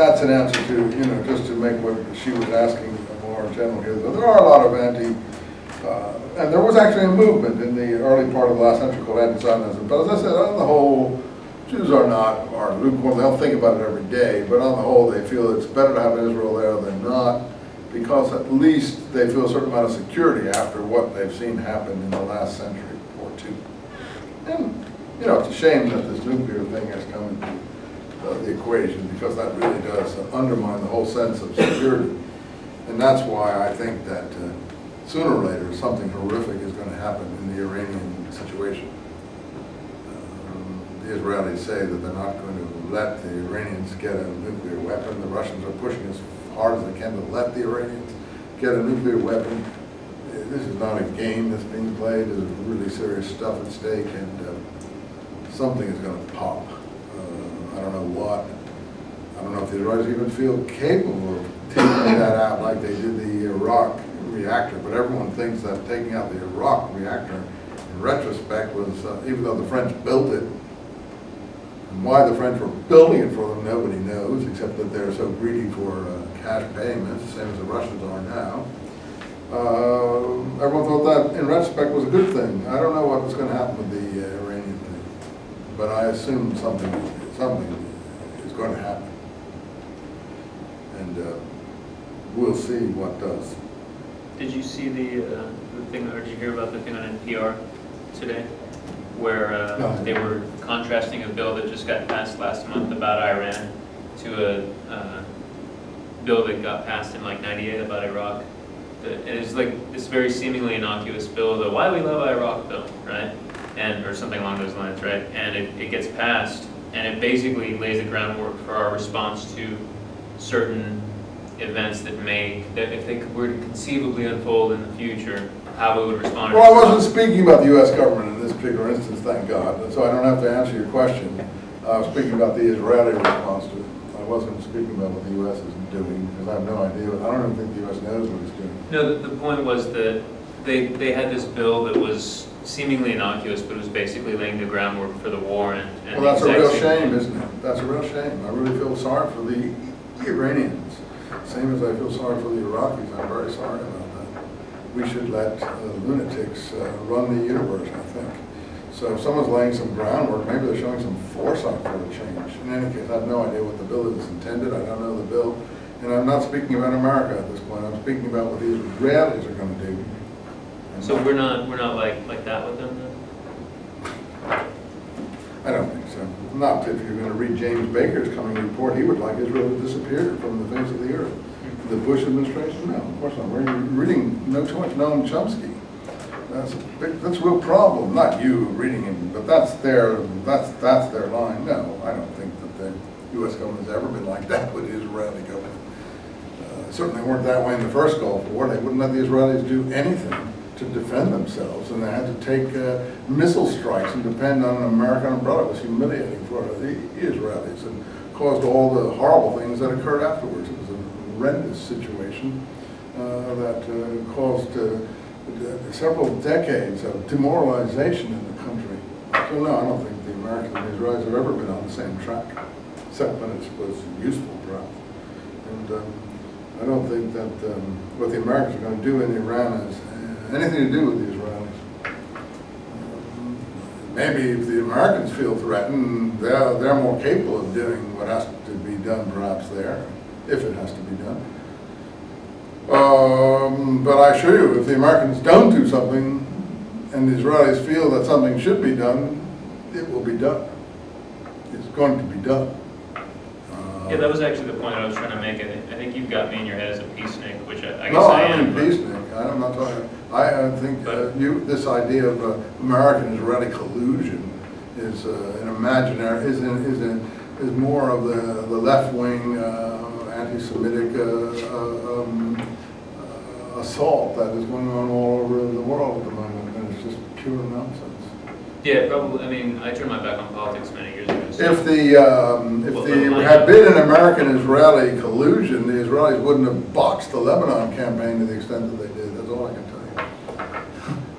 that's an answer to, you know, just to make what she was asking more general here. There are a lot of and there was actually a movement in the early part of the last century called anti-Zionism. But as I said, on the whole, Jews are lukewarm. They don't think about it every day, but on the whole, they feel it's better to have Israel there than not, because at least they feel a certain amount of security after what they've seen happen in the last century or two. And, you know, it's a shame that this nuclear thing has come into the equation, because that really does undermine the whole sense of security. And that's why I think that sooner or later something horrific is going to happen in the Iranian situation. The Israelis say that they're not going to let the Iranians get a nuclear weapon. The Russians are pushing as hard as they can to let the Iranians get a nuclear weapon. This is not a game that's being played. There's really serious stuff at stake, and something is going to pop. I don't know what. I don't know if the Israelis even feel capable of taking that out like they did the Iraq reactor, but everyone thinks that taking out the Iraq reactor, in retrospect, was, even though the French built it, and why the French were building it for them, nobody knows, except that they're so greedy for cash payments, the same as the Russians are now. Everyone thought that, in retrospect, was a good thing. I don't know what was going to happen with the Iranian thing, but I assume something is going to happen. And we'll see what does. Did you see the thing, or did you hear about the thing on NPR today, where No. they were contrasting a bill that just got passed last month about Iran to a bill that got passed in like '98 about Iraq? And it's like this very seemingly innocuous bill, the "Why We Love Iraq" bill, right? And or something along those lines, right? And it gets passed, and it basically lays the groundwork for our response to certain events that if they were to conceivably unfold in the future, how we would respond. Well, I wasn't speaking about the U.S. government in this particular instance, thank God, so I don't have to answer your question. I was speaking about the Israeli response to it. I wasn't speaking about what the U.S. is doing, because I have no idea. I don't even think the U.S. knows what it's doing. No, the point was that they had this bill that was seemingly innocuous, but it was basically laying the groundwork for the war. And well, that's a real shame, isn't it? That's a real shame. I really feel sorry for the Iranians. Same as I feel sorry for the Iraqis. I'm very sorry about that. We should let lunatics run the universe, I think. So if someone's laying some groundwork, maybe they're showing some foresight for the change. In any case, I have no idea what the bill is intended. I don't know the bill. And I'm not speaking about America at this point. I'm speaking about what the Israelis are going to do. And so we're not like that with them then? I don't think so. Not if you're going to read James Baker's coming report. He would like Israel to disappear from the face of the earth. The Bush administration? No, of course not. We're reading too much Noam Chomsky. That's a real problem. Not you reading him, but that's their line. No, I don't think that the U.S. government has ever been like that with the Israeli government. Certainly weren't that way in the first Gulf War. They wouldn't let the Israelis do anything to defend themselves, and they had to take missile strikes and depend on an American umbrella. It was humiliating for the Israelis and caused all the horrible things that occurred afterwards. It was a horrendous situation that caused several decades of demoralization in the country. So no, I don't think the Americans and the Israelis have ever been on the same track, except when it was useful, perhaps. And I don't think that what the Americans are going to do in Iran has anything to do with the Israelis. Maybe if the Americans feel threatened, they're more capable of doing what has to be done, perhaps there, if it has to be done. But I assure you, if the Americans don't do something, and the Israelis feel that something should be done, it will be done. It's going to be done. Yeah, that was actually the point I was trying to make. I think you've got me in your head as a peacenik, which I guess no, I am. No, I'm a peacenik. I'm not talking. I think this idea of American-Israeli collusion is an imaginary, is more of the left-wing anti-Semitic assault that is going on all over the world at the moment, and it's just pure nonsense. Yeah, probably. I mean, I turned my back on politics many years ago. So if there had been an American-Israeli collusion, the Israelis wouldn't have boxed the Lebanon campaign to the extent that they did. That's all I can tell you.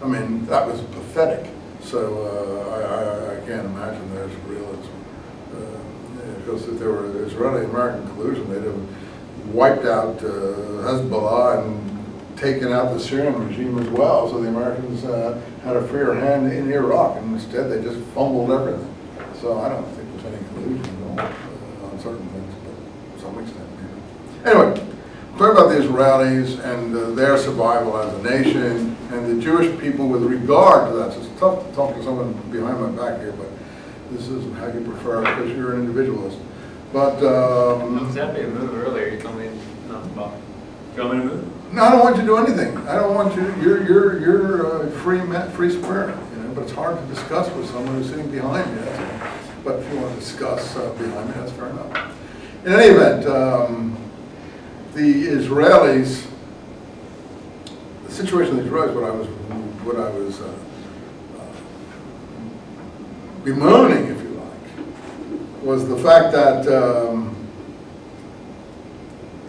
I mean, that was pathetic. So I can't imagine there's realism. because if there were Israeli-American collusion, they'd have wiped out Hezbollah and taken out the Syrian regime as well, so the Americans had a freer hand in Iraq, and instead they just fumbled everything. So I don't think there's any collusion at all on certain things, but to some extent maybe. Anyway, talking about the Israelis and their survival as a nation, and the Jewish people with regard to that. So it's tough to talk to someone behind my back here, but this is how you prefer it because you're an individualist. But I was happy to move earlier. You told me not to bother. Do you want me to move? No, I don't want you to do anything. I don't want you. You're a free spirit, you know. But it's hard to discuss with someone who's sitting behind me. That's all. But if you want to discuss behind me, that's fair enough. In any event, the Israelis, the situation of the Israelis, what I was bemoaning, if you like, was the fact that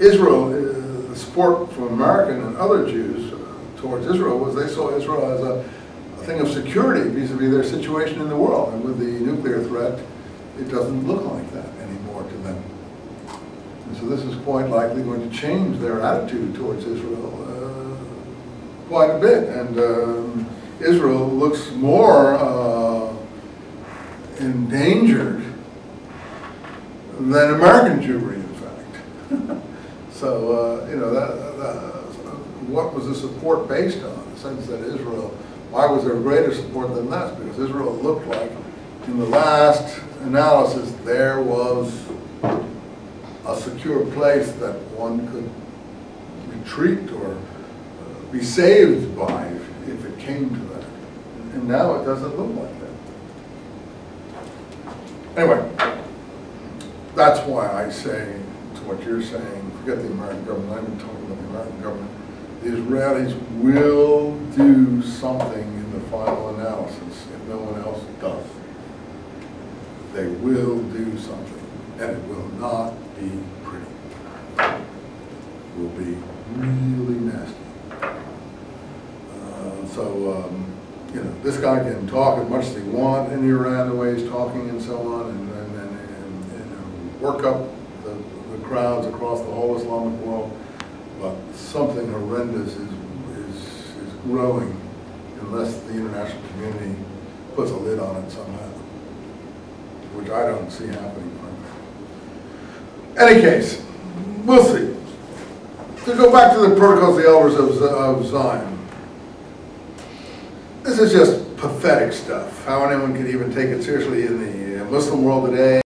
Israel, the support from American and other Jews towards Israel was they saw Israel as a thing of security vis-a-vis their situation in the world. And with the nuclear threat, it doesn't look like that anymore to them. And so this is quite likely going to change their attitude towards Israel quite a bit. And Israel looks more endangered than American Jewry, in fact. So, you know, what was the support based on? The sense that Israel, why was there greater support than that? Because Israel looked like, in the last analysis, there was a secure place that one could retreat or be saved by if it came to that. And now it doesn't look like that. Anyway, that's why I say to what you're saying, forget the American government, I'm talking about the American government. The Israelis will do something in the final analysis if no one else does. They will do something, and it will not be pretty. It will be really nasty. You know, this guy can talk as much as he wants in Iran, the way he's talking and so on, and work up the crowds across the whole Islamic world, but something horrendous is growing unless the international community puts a lid on it somehow, which I don't see happening. Any case, we'll see. To go back to the Protocols of the Elders of Zion, this is just pathetic stuff. How anyone can even take it seriously in the Muslim world today.